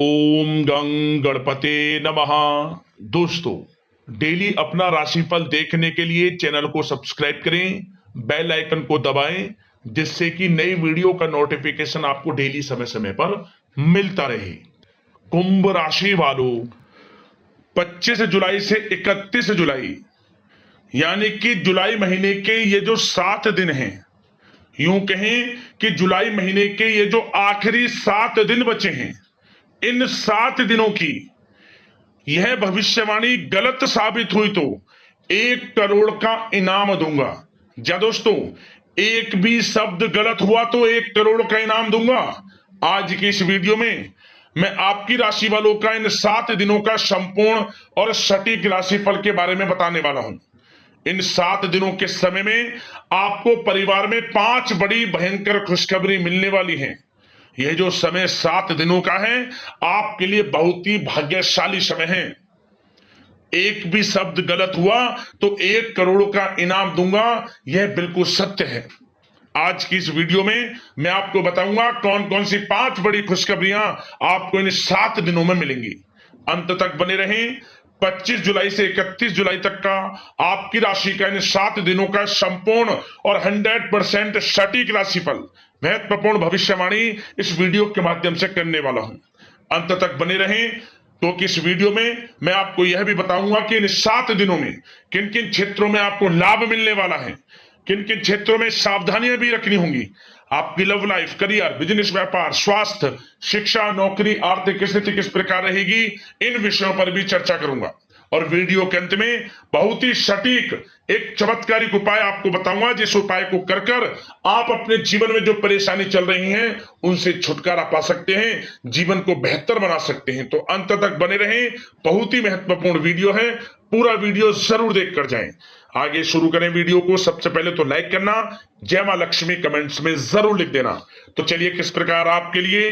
ओम गं गणपते नमः। दोस्तों, डेली अपना राशिफल देखने के लिए चैनल को सब्सक्राइब करें, बेल आइकन को दबाएं, जिससे कि नई वीडियो का नोटिफिकेशन आपको डेली समय समय पर मिलता रहे। कुंभ राशि वालों, 25 जुलाई से 31 जुलाई यानी कि जुलाई महीने के ये जो 7 दिन हैं, यूं कहें कि जुलाई महीने के ये जो आखिरी 7 दिन बचे हैं, इन 7 दिनों की यह भविष्यवाणी गलत साबित हुई तो 1 करोड़ का इनाम दूंगा। या दोस्तों, एक भी शब्द गलत हुआ तो 1 करोड़ का इनाम दूंगा। आज की इस वीडियो में मैं आपकी राशि वालों का इन 7 दिनों का संपूर्ण और सटीक राशिफल के बारे में बताने वाला हूं। इन 7 दिनों के समय में आपको परिवार में 5 बड़ी भयंकर खुशखबरी मिलने वाली है। यह जो समय 7 दिनों का है, आपके लिए बहुत ही भाग्यशाली समय है। एक भी शब्द गलत हुआ तो 1 करोड़ का इनाम दूंगा, यह बिल्कुल सत्य है। आज की इस वीडियो में मैं आपको बताऊंगा कौन कौन सी 5 बड़ी खुशखबरियां आपको इन 7 दिनों में मिलेंगी। अंत तक बने रहें। 25 जुलाई से 31 जुलाई तक का आपकी राशि का इन 7 दिनों का संपूर्ण और 100% सटीक राशिफल, महत्वपूर्ण भविष्यवाणी इस वीडियो के माध्यम से करने वाला हूं। अंत तक बने रहें, क्योंकि इस वीडियो में मैं आपको यह भी बताऊंगा कि इन 7 दिनों में किन किन क्षेत्रों में आपको लाभ मिलने वाला है, किन किन क्षेत्रों में सावधानियां भी रखनी होंगी। आपकी लव लाइफ, करियर, बिजनेस, व्यापार, स्वास्थ्य, शिक्षा, नौकरी, आर्थिक स्थिति किस प्रकार रहेगी, इन विषयों पर भी चर्चा करूंगा। और वीडियो के अंत में बहुत ही सटीक एक चमत्कारिक उपाय आपको बताऊंगा, जिस उपाय को कर कर आप अपने जीवन में जो परेशानी चल रही हैं उनसे छुटकारा पा सकते हैं, जीवन को बेहतर बना सकते हैं। तो अंत तक बने रहें, बहुत ही महत्वपूर्ण वीडियो है, पूरा वीडियो जरूर देख कर जाएं। आगे शुरू करें वीडियो को। सबसे पहले तो लाइक करना, जय मां लक्ष्मी कमेंट्स में जरूर लिख देना। तो चलिए, किस प्रकार आपके लिए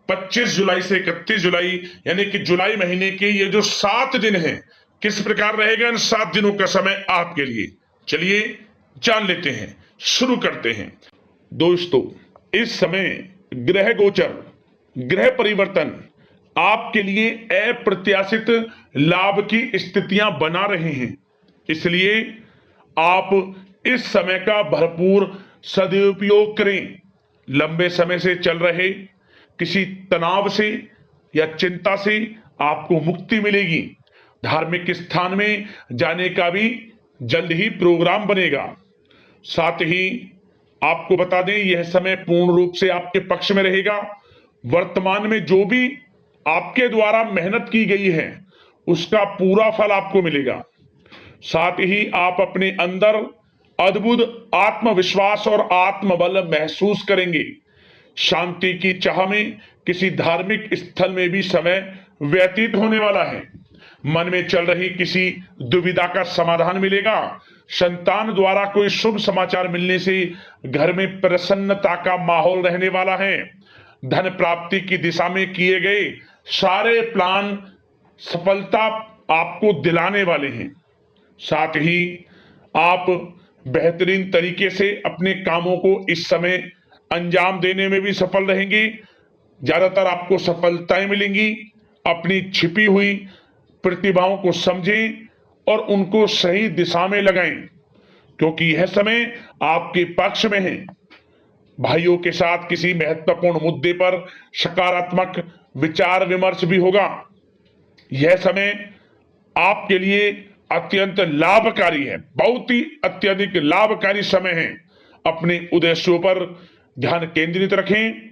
25 जुलाई से 31 जुलाई यानी कि जुलाई महीने के ये जो 7 दिन हैं, किस प्रकार रहेगा इन 7 दिनों का समय आपके लिए, चलिए जान लेते हैं, शुरू करते हैं। दोस्तों, इस समय ग्रह गोचर, ग्रह परिवर्तन आपके लिए अप्रत्याशित लाभ की स्थितियां बना रहे हैं, इसलिए आप इस समय का भरपूर सदुपयोग करें। लंबे समय से चल रहे किसी तनाव से या चिंता से आपको मुक्ति मिलेगी। धार्मिक स्थान में जाने का भी जल्द ही प्रोग्राम बनेगा। साथ ही आपको बता दें, यह समय पूर्ण रूप से आपके पक्ष में रहेगा। वर्तमान में जो भी आपके द्वारा मेहनत की गई है उसका पूरा फल आपको मिलेगा। साथ ही आप अपने अंदर अद्भुत आत्मविश्वास और आत्मबल महसूस करेंगे। शांति की चाह में किसी धार्मिक स्थल में भी समय व्यतीत होने वाला है। मन में चल रही किसी दुविधा का समाधान मिलेगा। संतान द्वारा कोई शुभ समाचार मिलने से घर में प्रसन्नता का माहौल रहने वाला है। धन प्राप्ति की दिशा में किए गए सारे प्लान सफलता आपको दिलाने वाले हैं। साथ ही आप बेहतरीन तरीके से अपने कामों को इस समय अंजाम देने में भी सफल रहेंगे। ज्यादातर आपको सफलताएं मिलेंगी। अपनी छिपी हुई प्रतिभाओं को समझें और उनको सही दिशा में लगाएं, क्योंकि यह समय आपके पक्ष में है। भाइयों के साथ किसी महत्वपूर्ण मुद्दे पर सकारात्मक विचार विमर्श भी होगा। यह समय आपके लिए अत्यंत लाभकारी है, बहुत ही अत्यधिक लाभकारी समय है। अपने उद्देश्यों पर ध्यान केंद्रित रखें।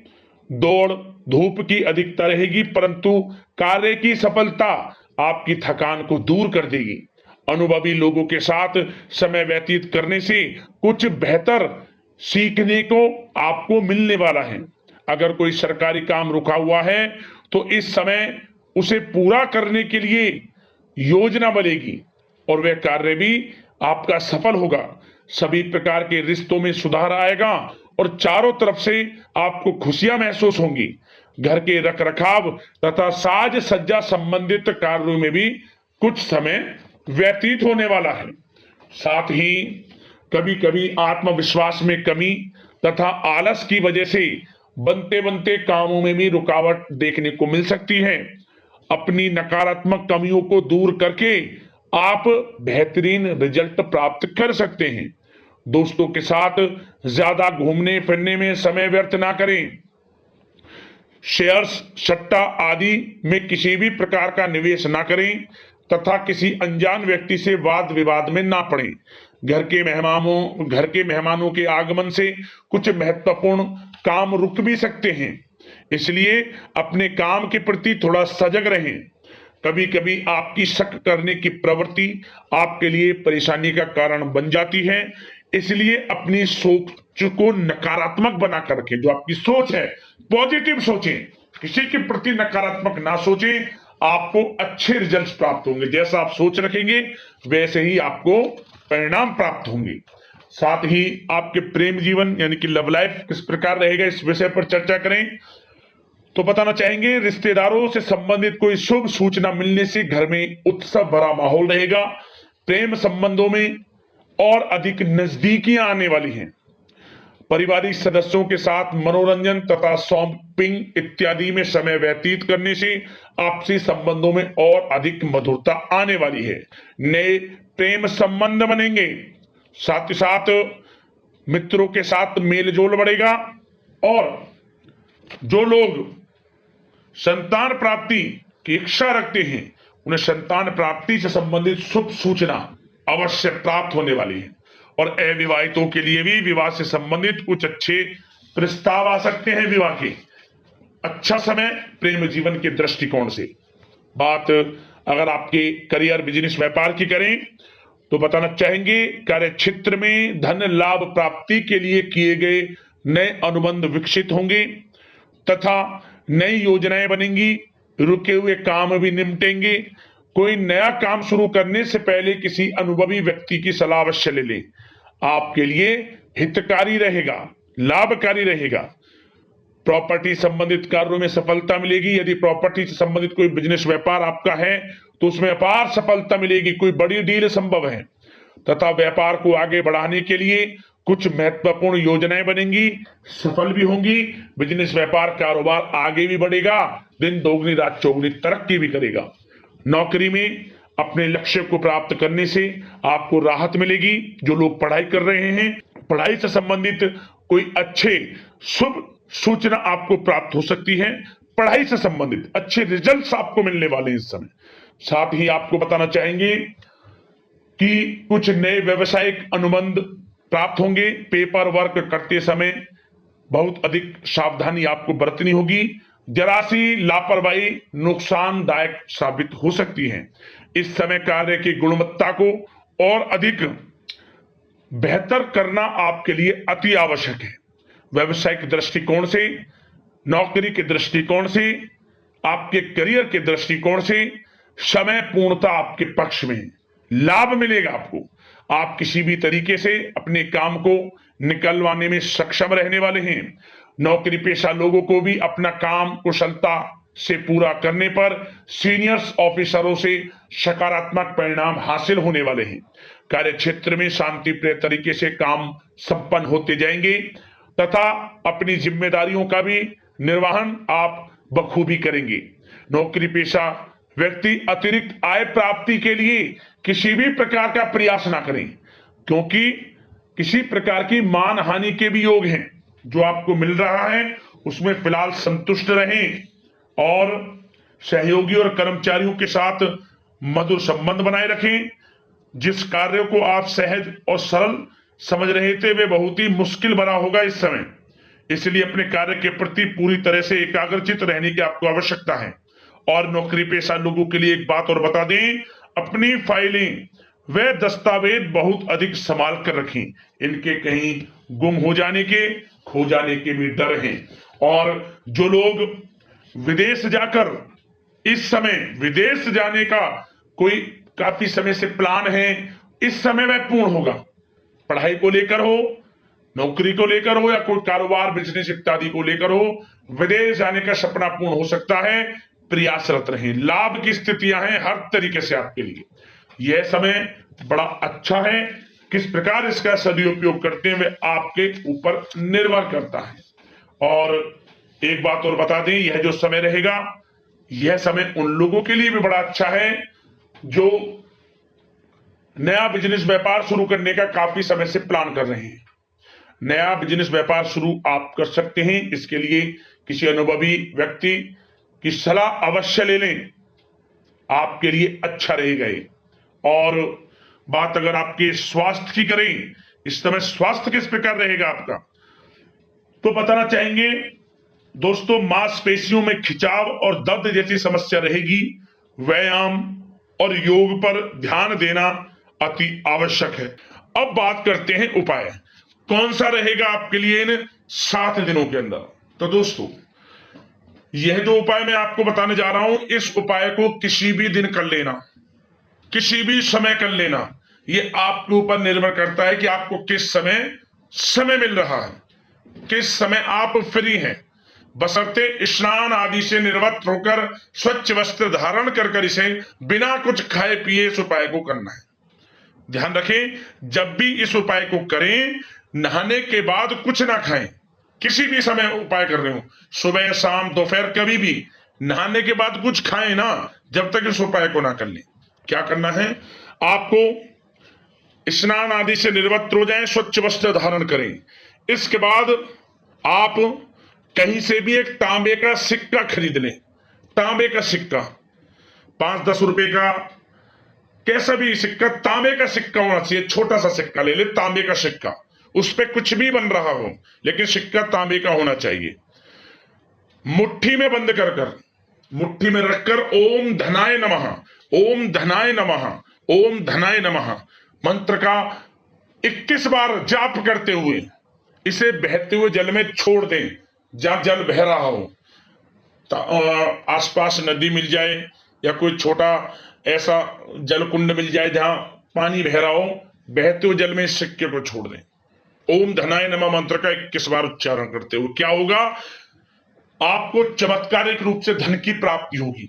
दौड़ धूप की अधिकता रहेगी, परंतु कार्य की सफलता आपकी थकान को दूर कर देगी। अनुभवी लोगों के साथ समय व्यतीत करने से कुछ बेहतर सीखने को आपको मिलने वाला है। अगर कोई सरकारी काम रुका हुआ है तो इस समय उसे पूरा करने के लिए योजना बनेगी और वह कार्य भी आपका सफल होगा। सभी प्रकार के रिश्तों में सुधार आएगा और चारों तरफ से आपको खुशियां महसूस होंगी। घर के रखरखाव तथा साज सज्जा संबंधित कार्यों में भी कुछ समय व्यतीत होने वाला है। साथ ही कभी कभी आत्मविश्वास में कमी तथा आलस की वजह से बनते बनते कामों में भी रुकावट देखने को मिल सकती है। अपनी नकारात्मक कमियों को दूर करके आप बेहतरीन रिजल्ट प्राप्त कर सकते हैं। दोस्तों के साथ ज्यादा घूमने फिरने में समय व्यर्थ ना करें। शेयर्स, सट्टा आदि में किसी भी प्रकार का निवेश ना करें तथा किसी अनजान व्यक्ति से वाद विवाद में ना पड़ें। घर के मेहमानों के आगमन से कुछ महत्वपूर्ण काम रुक भी सकते हैं, इसलिए अपने काम के प्रति थोड़ा सजग रहें। कभी कभी आपकी शक करने की प्रवृत्ति आपके लिए परेशानी का कारण बन जाती है, इसलिए अपनी सोच को नकारात्मक बनाकर रखें। जो आपकी सोच है पॉजिटिव सोचें, किसी के प्रति नकारात्मक ना सोचें। आपको अच्छे रिजल्ट्स प्राप्त होंगे। जैसा आप सोच रखेंगे वैसे ही आपको परिणाम प्राप्त होंगे। साथ ही आपके प्रेम जीवन यानी कि लव लाइफ किस प्रकार रहेगा, इस विषय पर चर्चा करें तो बताना चाहेंगे, रिश्तेदारों से संबंधित कोई शुभ सूचना मिलने से घर में उत्सव भरा माहौल रहेगा। प्रेम संबंधों में और अधिक नजदीकियां आने वाली हैं। पारिवारिक सदस्यों के साथ मनोरंजन तथा शॉपिंग इत्यादि में समय व्यतीत करने से आपसी संबंधों में और अधिक मधुरता आने वाली है। नए प्रेम संबंध बनेंगे। साथ ही साथ मित्रों के साथ मेलजोल बढ़ेगा। और जो लोग संतान प्राप्ति की इच्छा रखते हैं उन्हें संतान प्राप्ति से संबंधित शुभ सूचना अवश्य प्राप्त होने वाली है। और अविवाहितों के लिए भी विवाह से संबंधित कुछ अच्छे प्रस्ताव आ सकते हैं। विवाह के अच्छा समय प्रेम जीवन के दृष्टिकोण से। बात अगर आपके करियर, बिजनेस, व्यापार की करें तो बताना चाहेंगे, कार्य क्षेत्र में धन लाभ प्राप्ति के लिए किए गए नए अनुबंध विकसित होंगे तथा नई योजनाएं बनेंगी। रुके हुए काम भी निपटेंगे। कोई नया काम शुरू करने से पहले किसी अनुभवी व्यक्ति की सलाह अवश्य ले लें। आपके लिए हितकारी रहेगा, लाभकारी रहेगा। प्रॉपर्टी संबंधित कार्यों में सफलता मिलेगी। यदि प्रॉपर्टी से संबंधित कोई बिजनेस, व्यापार आपका है तो उसमें अपार सफलता मिलेगी। कोई बड़ी डील संभव है तथा व्यापार को आगे बढ़ाने के लिए कुछ महत्वपूर्ण योजनाएं बनेंगी, सफल भी होंगी। बिजनेस, व्यापार, कारोबार आगे भी बढ़ेगा। दिन दोगुनी रात चौगुनी तरक्की भी करेगा। नौकरी में अपने लक्ष्य को प्राप्त करने से आपको राहत मिलेगी। जो लोग पढ़ाई कर रहे हैं, पढ़ाई से संबंधित कोई अच्छे शुभ सूचना आपको प्राप्त हो सकती है। पढ़ाई से संबंधित अच्छे रिजल्ट्स आपको मिलने वाले हैं इस समय। साथ ही आपको बताना चाहेंगे कि कुछ नए व्यवसायिक अनुबंध प्राप्त होंगे। पेपर वर्क करते समय बहुत अधिक सावधानी आपको बरतनी होगी। जरा सी लापरवाही नुकसानदायक साबित हो सकती है। इस समय कार्य की गुणवत्ता को और अधिक बेहतर करना आपके लिए अति आवश्यक है। व्यवसायिक दृष्टिकोण से, नौकरी के दृष्टिकोण से, आपके करियर के दृष्टिकोण से समय पूर्णता आपके पक्ष में है। लाभ मिलेगा आपको। आप किसी भी तरीके से अपने काम को निकलवाने में सक्षम रहने वाले हैं। नौकरी पेशा लोगों को भी अपना काम कुशलता से पूरा करने पर सीनियर्स ऑफिसरों से सकारात्मक परिणाम हासिल होने वाले हैं। कार्य क्षेत्र में शांतिप्रिय तरीके से काम संपन्न होते जाएंगे तथा अपनी जिम्मेदारियों का भी निर्वहन आप बखूबी करेंगे। नौकरी पेशा व्यक्ति अतिरिक्त आय प्राप्ति के लिए किसी भी प्रकार का प्रयास ना करें, क्योंकि किसी प्रकार की मान हानि के भी योग हैं। जो आपको मिल रहा है उसमें फिलहाल संतुष्ट रहें और सहयोगी और कर्मचारियों के साथ मधुर संबंध बनाए रखें। जिस कार्य को आप सहज और सरल समझ रहे थे वे बहुत ही मुश्किल बना होगा इस समय, इसलिए अपने कार्य के प्रति पूरी तरह से एकाग्रचित रहने की आपको आवश्यकता है। और नौकरी पेशा लोगों के लिए एक बात और बता दें, अपनी फाइलें वे दस्तावेज बहुत अधिक संभाल कर रखें। इनके कहीं गुम हो जाने के, खो जाने के भी डर हैं। और जो लोग विदेश जाकर इस समय विदेश जाने का कोई काफी समय से प्लान है, इस समय वह पूर्ण होगा। पढ़ाई को लेकर हो, नौकरी को लेकर हो या कोई कारोबार, बिजनेस इत्यादि को लेकर हो, विदेश जाने का सपना पूर्ण हो सकता है। प्रयासरत रहें। लाभ की स्थितियां हैं हर तरीके से आपके लिए। यह समय बड़ा अच्छा है। किस प्रकार इसका सदुपयोग करते हैं वे आपके ऊपर निर्भर करता है। और एक बात और बता दें, यह जो समय रहेगा, यह समय उन लोगों के लिए भी बड़ा अच्छा है जो नया बिजनेस व्यापार शुरू करने का काफी समय से प्लान कर रहे हैं। नया बिजनेस व्यापार शुरू आप कर सकते हैं। इसके लिए किसी अनुभवी व्यक्ति की सलाह अवश्य ले लें, आपके लिए अच्छा रहेगा ये। और बात अगर आपके स्वास्थ्य की करें, इस समय स्वास्थ्य किस प्रकार रहेगा आपका, तो बताना चाहेंगे दोस्तों, मांसपेशियों में खिंचाव और दर्द जैसी समस्या रहेगी। व्यायाम और योग पर ध्यान देना अति आवश्यक है। अब बात करते हैं उपाय, कौन सा रहेगा आपके लिए इन 7 दिनों के अंदर। तो दोस्तों, यह जो उपाय मैं आपको बताने जा रहा हूं, इस उपाय को किसी भी दिन कर लेना, किसी भी समय कर लेना। यह आपके ऊपर निर्भर करता है कि आपको किस समय मिल रहा है, किस समय आप फ्री हैं। बशर्ते स्नान आदि से निवृत्त होकर स्वच्छ वस्त्र धारण कर इसे बिना कुछ खाए पिए इस उपाय को करना है। ध्यान रखें, जब भी इस उपाय को करें, नहाने के बाद कुछ ना खाएं। किसी भी समय उपाय कर रहे हो, सुबह शाम दोपहर, कभी भी नहाने के बाद कुछ खाएं ना, जब तक इस उपाय को ना कर लें। क्या करना है, आपको स्नान आदि से निवृत्त हो जाएं, स्वच्छ वस्त्र धारण करें। इसके बाद आप कहीं से भी एक तांबे का सिक्का खरीद लें। तांबे का सिक्का, 5-10 रुपए का, कैसा भी सिक्का, तांबे का सिक्का होना चाहिए। छोटा सा सिक्का ले ले, तांबे का सिक्का, उस पे कुछ भी बन रहा हो, लेकिन सिक्का तांबे का होना चाहिए। मुट्ठी में बंद कर मुट्ठी में रखकर ओम धनाय नमः, ओम धनाय नमः, ओम धनाय नमः मंत्र का 21 बार जाप करते हुए इसे बहते हुए जल में छोड़ दें। जहां जल बह रहा हो, आसपास नदी मिल जाए या कोई छोटा ऐसा जल कुंड मिल जाए जहां पानी बह रहा हो, बहते हुए जल में इस सिक्के को छोड़ दें। ओम धनाय नमः मंत्र का 21 बार उच्चारण करते हुए क्या होगा, आपको चमत्कारिक रूप से धन की प्राप्ति होगी।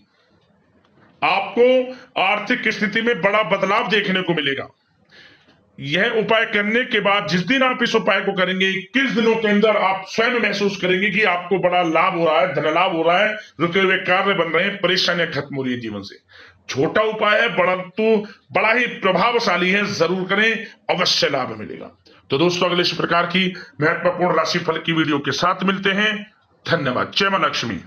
आपको आर्थिक स्थिति में बड़ा बदलाव देखने को मिलेगा। यह उपाय करने के बाद जिस दिन आप इस उपाय को करेंगे, 21 दिनों के अंदर आप स्वयं महसूस करेंगे कि आपको बड़ा लाभ हो रहा है, धन लाभ हो रहा है, रुके हुए कार्य बन रहे हैं, परेशानियां खत्म हो रही है जीवन से। छोटा उपाय है, परंतु बड़ा ही प्रभावशाली है। जरूर करें, अवश्य लाभ मिलेगा। तो दोस्तों, अगले इस प्रकार की महत्वपूर्ण राशिफल की वीडियो के साथ मिलते हैं। धन्यवाद। जय मां लक्ष्मी।